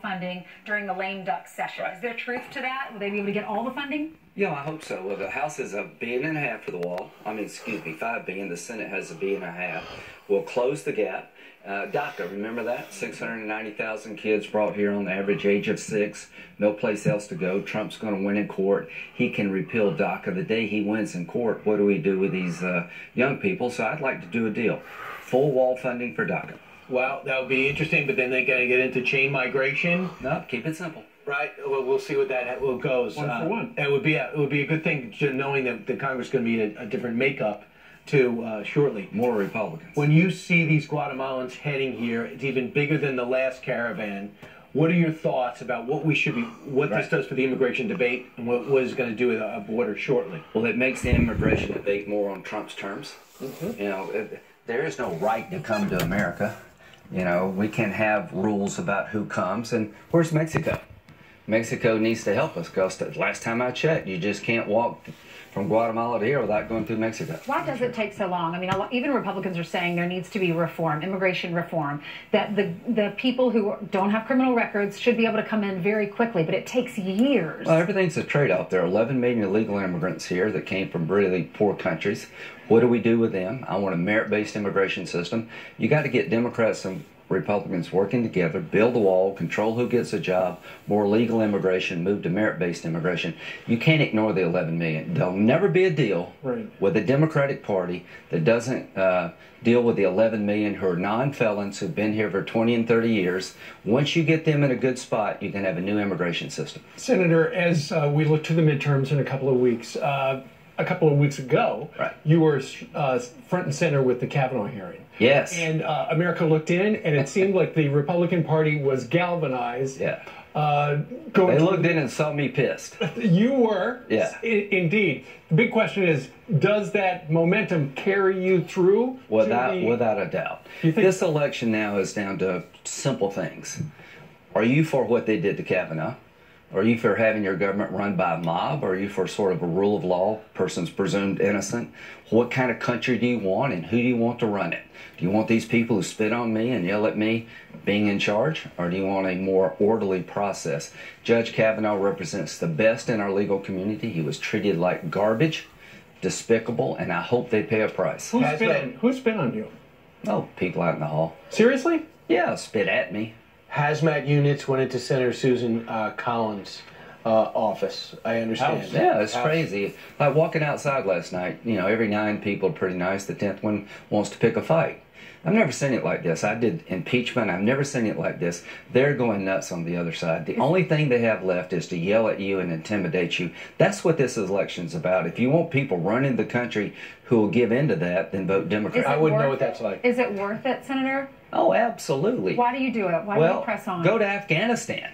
funding during the lame duck session. Is there truth to that? Will they be able to get all the funding? Yeah, I hope so. Well, the House is $1.5 billion for the wall. I mean, excuse me, $5 billion. The Senate has $1.5 billion. We'll close the gap. DACA, remember that? 690,000 kids brought here on the average age of 6. No place else to go. Trump's going to win in court. He can repeal DACA. The day he wins in court, what do we do with these young people? So I'd like to do a deal. Full wall funding for DACA. Well, that would be interesting, but then they're going to get into chain migration. No, keep it simple. Right. Well, we'll see what that goes. One for one. It would be a good thing knowing that the Congress is going to be a different makeup to shortly. More Republicans. When you see these Guatemalans heading here, it's even bigger than the last caravan. What are your thoughts about what this does for the immigration debate and what is going to do with a border shortly? Well, it makes the immigration debate more on Trump's terms. Mm-hmm. You know, there is no right to come to America. You know, we can have rules about who comes. And where's Mexico? Mexico needs to help us because the last time I checked, you just can't walk from Guatemala to here without going through Mexico. Why does it take so long? I mean, even Republicans are saying there needs to be reform, immigration reform, that the people who don't have criminal records should be able to come in very quickly, but it takes years. Well, everything's a trade-off. There are 11 million illegal immigrants here that came from really poor countries. What do we do with them? I want a merit-based immigration system. You got to get Democrats and Republicans working together, build the wall, control who gets a job, more legal immigration, move to merit-based immigration. You can't ignore the 11 million. There'll never be a deal with the Democratic Party that doesn't deal with the 11 million who are non-felons who've been here for 20 and 30 years. Once you get them in a good spot, you can have a new immigration system. Senator, as we look to the midterms in a couple of weeks, ago, you were front and center with the Kavanaugh hearing. Yes. And America looked in, and it seemed like the Republican Party was galvanized. Yeah. They looked in and saw me pissed. You were. Yeah. Indeed. The big question is, does that momentum carry you through? Without a doubt. This election now is down to simple things. Are you for what they did to Kavanaugh? Are you for having your government run by a mob? Are you for sort of a rule of law, person's presumed innocent? What kind of country do you want and who do you want to run it? Do you want these people who spit on me and yell at me being in charge? Or do you want a more orderly process? Judge Kavanaugh represents the best in our legal community. He was treated like garbage, despicable, and I hope they pay a price. Who spit on you? Oh, people out in the hall. Seriously? Yeah, spit at me. Hazmat units went into Senator Susan Collins' office. I understand. Yeah, it's crazy. Like walking outside last night, you know, every 9 people are pretty nice. The 10th one wants to pick a fight. I've never seen it like this. I did impeachment. I've never seen it like this. They're going nuts on the other side. The only thing they have left is to yell at you and intimidate you. That's what this election's about. If you want people running the country who will give in to that, then vote Democrat. I wouldn't know what that's like. Is it worth it, Senator? Oh, absolutely. Why do you do it? Why do you press on? Go to Afghanistan.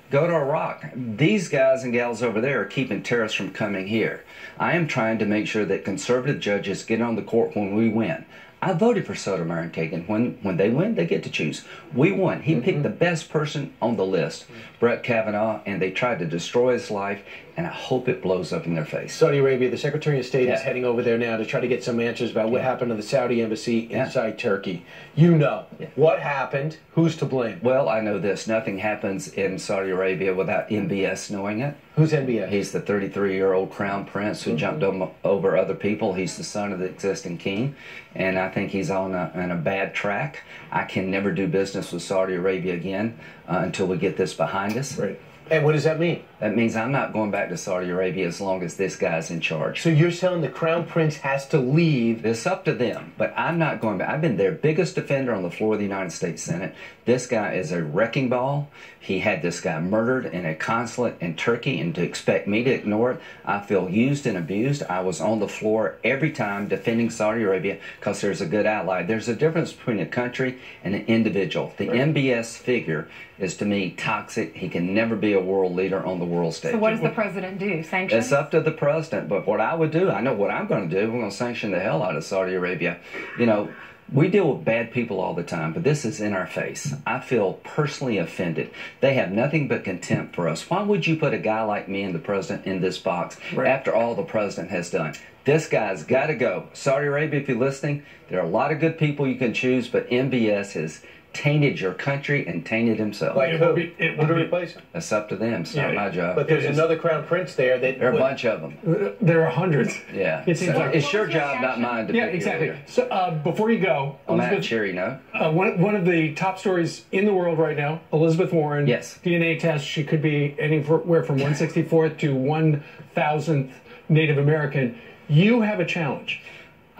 Go to Iraq. These guys and gals over there are keeping terrorists from coming here. I am trying to make sure that conservative judges get on the court when we win. I voted for Sotomayor and Kagan. When they win, they get to choose. We won. He picked the best person on the list, Brett Kavanaugh, and they tried to destroy his life, and I hope it blows up in their face. Saudi Arabia, the Secretary of State is heading over there now to try to get some answers about what happened to the Saudi embassy inside Turkey. You know what happened. Who's to blame? Well, I know this. Nothing happens in Saudi Arabia without MBS knowing it. Who's MBS? He's the 33-year-old crown prince who jumped over other people. He's the son of the existing king, and I think he's on a bad track. I can never do business with Saudi Arabia again until we get this behind us. Right. And what does that mean? That means I'm not going back to Saudi Arabia as long as this guy's in charge. So you're saying the crown prince has to leave? It's up to them, but I'm not going back. I've been their biggest defender on the floor of the United States Senate. This guy is a wrecking ball. He had this guy murdered in a consulate in Turkey, and to expect me to ignore it, I feel used and abused. I was on the floor every time defending Saudi Arabia because there's a good ally. There's a difference between a country and an individual. The MBS figure is, to me, toxic. He can never be a world leader on the world stage. So what does the president do? Sanction? It's up to the president, but what I would do, I know what I'm going to do. We're going to sanction the hell out of Saudi Arabia. You know, we deal with bad people all the time, but this is in our face. I feel personally offended. They have nothing but contempt for us. Why would you put a guy like me and the president in this box after all the president has done? This guy's got to go. Saudi Arabia, if you're listening, there are a lot of good people you can choose, but MBS has tainted your country and tainted himself. Like It who? would be- it would Who to be- replace him? That's up to them. It's not my job. But there's another crown prince there that There are a bunch of them. There are hundreds. Yeah. It seems So like. it's your job, not mine, to Yeah, pick your exactly. leader. So before you go, On that Elizabeth, cheery note. one of the top stories in the world right now, Elizabeth Warren. Yes. DNA test. She could be anywhere from 164th to 1,000th Native American. You have a challenge.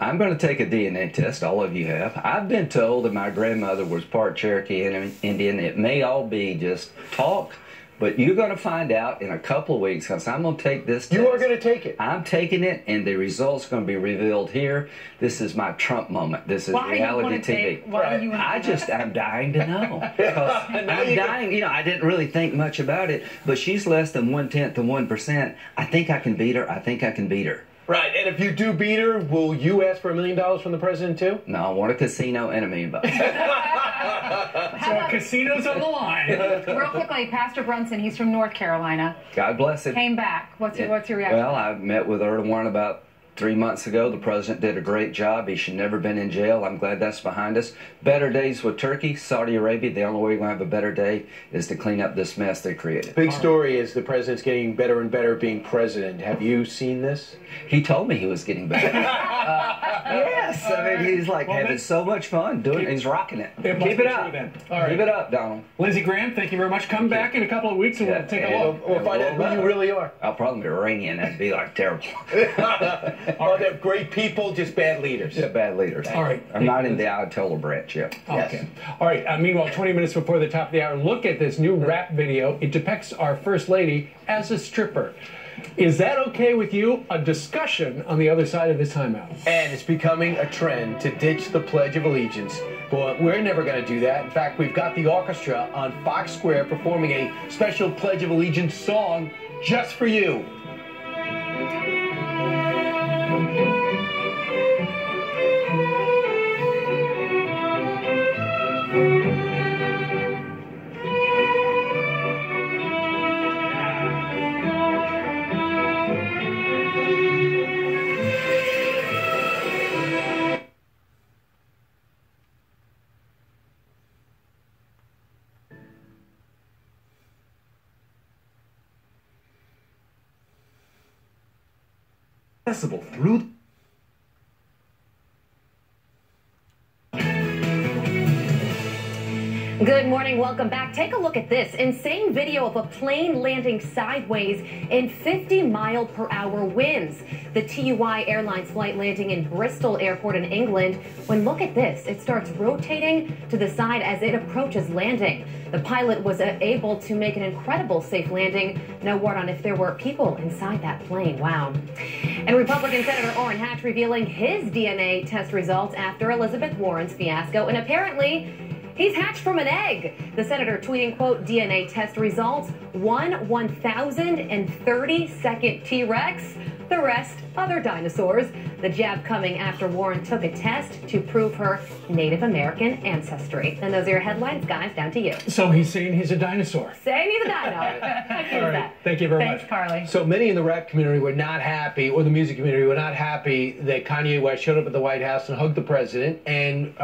I'm going to take a DNA test. All of you have. I've been told that my grandmother was part Cherokee and Indian. It may all be just talk, but you're going to find out in a couple of weeks because I'm going to take this test. You are going to take it. I'm taking it, and the results are going to be revealed here. This is my Trump moment. This is Why do you reality want to TV. take? Why do you want to I'm dying to know. Because I'm dying. You know, I didn't really think much about it, but she's less than 1/10 of 1%. I think I can beat her. I think I can beat her. Right, and if you do beat her, will you ask for $1 million from the president too? No, I want a casino and a $1 million. So casinos on the line. Real quickly, Pastor Brunson, he's from North Carolina, God bless him. came back. What's your reaction? Well, I met with Erdogan about 3 months ago. The president did a great job. He should never been in jail. I'm glad that's behind us. Better days with Turkey, Saudi Arabia. The only way we're going to have a better day is to clean up this mess they created. Big story is the president's getting better and better at being president. Have you seen this? He told me he was getting better. Yes. I mean, he's like having so much fun doing it. He's rocking it. It must Keep be it true up. then. All right. Keep it up, Donald. Lindsey Graham, thank you very much. Come back in a couple of weeks and Yeah, we'll take a and look. We'll find out who you really are. I'll probably be ringing. That'd be like terrible. Oh, they're great people, just bad leaders. Yeah, bad leaders. All right. I'm not in the Ayatollah branch yet. Okay. All right. Meanwhile, 20 minutes before the top of the hour, look at this new rap video. It depicts our First Lady as a stripper. Is that okay with you? A discussion on the other side of this timeout. And it's becoming a trend to ditch the Pledge of Allegiance. But we're never going to do that. In fact, we've got the orchestra on Fox Square performing a special Pledge of Allegiance song just for you. Accessible through Good morning, welcome back. Take a look at this insane video of a plane landing sideways in 50-mile-per-hour winds. The TUI Airlines flight landing in Bristol Airport in England. When look at this, it starts rotating to the side as it approaches landing. The pilot was able to make an incredible safe landing. No word on if there were people inside that plane. Wow. And Republican Senator Orrin Hatch revealing his DNA test results after Elizabeth Warren's fiasco, and apparently he's hatched from an egg. The senator tweeting, quote, DNA test results, one 1,032nd T-Rex, the rest other dinosaurs. The jab coming after Warren took a test to prove her Native American ancestry. And those are your headlines, guys. Down to you. So he's saying he's a dinosaur. Saying he's a dino. All right. Thank you very Thanks, much. Carly. So many in the rap community were not happy, or the music community were not happy, that Kanye West showed up at the White House and hugged the president and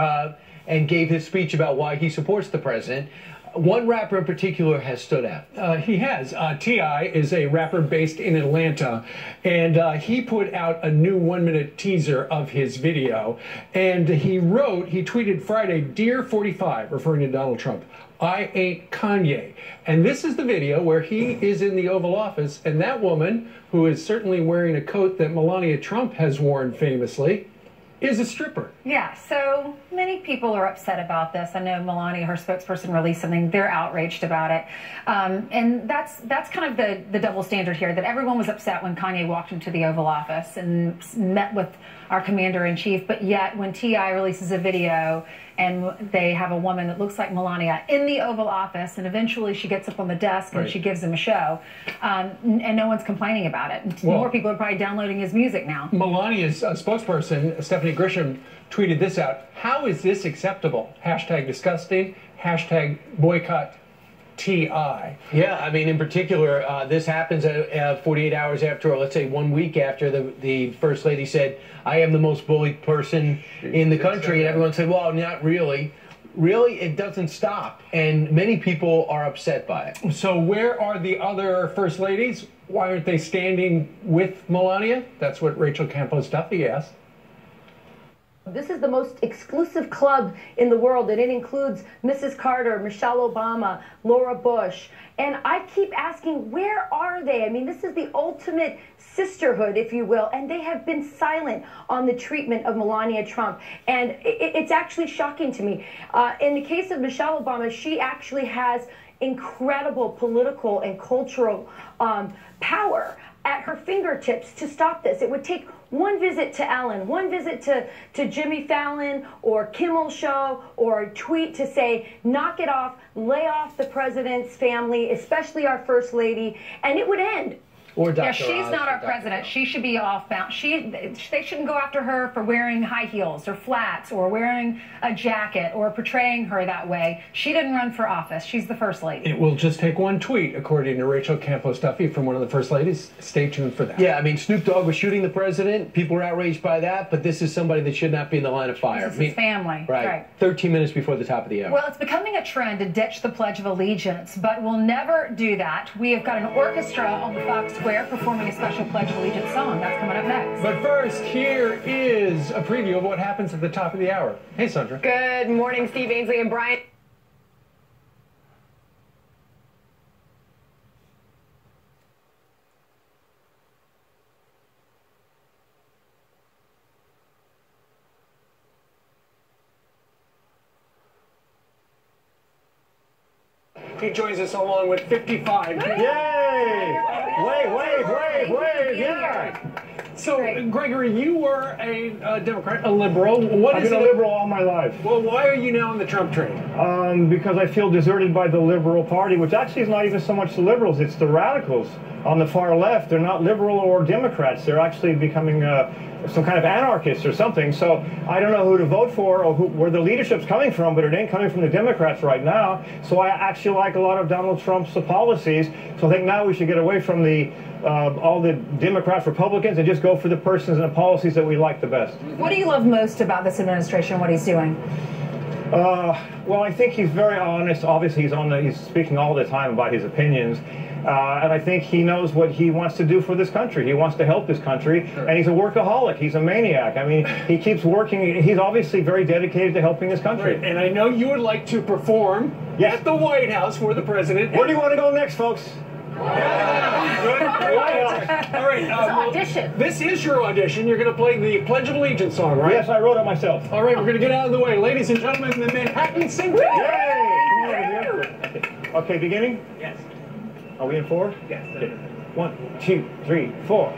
gave his speech about why he supports the president. One rapper in particular has stood out. He has. T.I. is a rapper based in Atlanta, and he put out a new 1-minute teaser of his video. And he tweeted Friday, "Dear 45," referring to Donald Trump, "I ain't Kanye." And this is the video where he is in the Oval Office, and that woman, who is certainly wearing a coat that Melania Trump has worn famously, is a stripper. Yeah, so many people are upset about this. I know Melania, her spokesperson, released something. They're outraged about it. And that's kind of the double standard here, that everyone was upset when Kanye walked into the Oval Office and met with our commander-in-chief, but yet when T.I. releases a video and they have a woman that looks like Melania in the Oval Office, and eventually she gets up on the desk and she gives him a show, and no one's complaining about it. Well, more people are probably downloading his music now. Melania's spokesperson, Stephanie Grisham, tweeted this out. "How is this acceptable? Hashtag disgusting. Hashtag boycott T.I." Yeah, I mean, in particular, this happens 48 hours after, or let's say 1 week after the First Lady said, "I am the most bullied person in the country," and everyone said, "Well, not really." really, it doesn't stop. And many people are upset by it. So where are the other first ladies? Why aren't they standing with Melania? That's what Rachel Campos Duffy asked. This is the most exclusive club in the world, and it includes Mrs. Carter, Michelle Obama, Laura Bush. And I keep asking, where are they? I mean, this is the ultimate sisterhood, if you will, and they have been silent on the treatment of Melania Trump. And it's actually shocking to me. In the case of Michelle Obama, she actually has incredible political and cultural power at her fingertips to stop this. It would take one visit to Ellen, one visit to Jimmy Fallon or Kimmel Show, or a tweet to say, knock it off, lay off the president's family, especially our first lady, and it would end. Or Dr. Yeah, she's Oz not or our Dr. president. Oz. She should be off-bound. They shouldn't go after her for wearing high heels or flats or wearing a jacket or portraying her that way. She didn't run for office. She's the first lady. It will just take one tweet, according to Rachel Campos Duffy from one of the first ladies. Stay tuned for that. Yeah, I mean, Snoop Dogg was shooting the president. People were outraged by that, but this is somebody that should not be in the line of fire. This is his family. Right. 13 minutes before the top of the hour. Well, it's becoming a trend to ditch the Pledge of Allegiance, but we'll never do that. We have got an orchestra on the Fox Square performing a special Pledge of Allegiance song. That's coming up next. But first, here is a preview of what happens at the top of the hour. Hey, Sandra. Good morning, Steve Ainsley and Brian. He joins us along with 55. Yay! Wave, yeah! So, Gregory, you were a Democrat, a liberal. What I've is been a it? liberal all my life. Well, why are you now on the Trump train? Because I feel deserted by the liberal party, which actually is not even so much the liberals, it's the radicals on the far left. They're not liberal or Democrats. They're actually becoming some kind of anarchists or something. So I don't know who to vote for or where the leadership's coming from, but it ain't coming from the Democrats right now. So I actually like a lot of Donald Trump's policies. So I think now we should get away from all the Democrats, Republicans, and just go for the persons and the policies that we like the best. What do you love most about this administration, what he's doing? Well, I think he's very honest. Obviously, he's speaking all the time about his opinions. And I think he knows what he wants to do for this country. He wants to help this country, and he's a workaholic. He's a maniac. I mean, he keeps working. He's obviously very dedicated to helping his country. Right. And I know you would like to perform at the White House for the president. Where do you want to go next, folks? All right. Audition. This is your audition. You're going to play the Pledge of Allegiance song, right? Yes, I wrote it myself. All right, we're going to get out of the way. Ladies and gentlemen, the Manhattan Symphony. Yay! Okay, beginning? Yes. Are we in 4? Yes. Okay. 1, 2, 3, 4.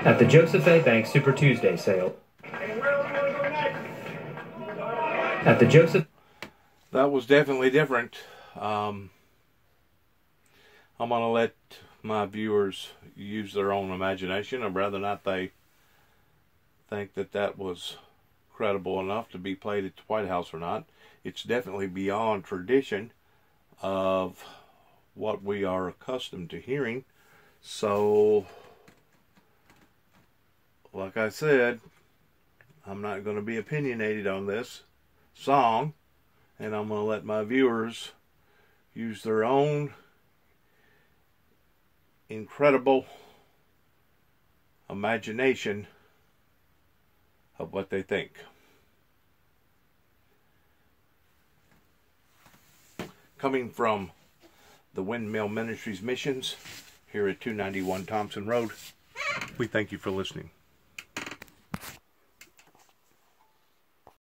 At the Joseph A. Bank Super Tuesday sale. At the Joseph... That was definitely different. I'm going to let my viewers use their own imagination, or whether or not they think that that was credible enough to be played at the White House or not. It's definitely beyond tradition of what we are accustomed to hearing. So, like I said, I'm not going to be opinionated on this song, and I'm going to let my viewers use their own incredible imagination of what they think. Coming from the Windmill Ministries Missions here at 291 Thompson Road, we thank you for listening.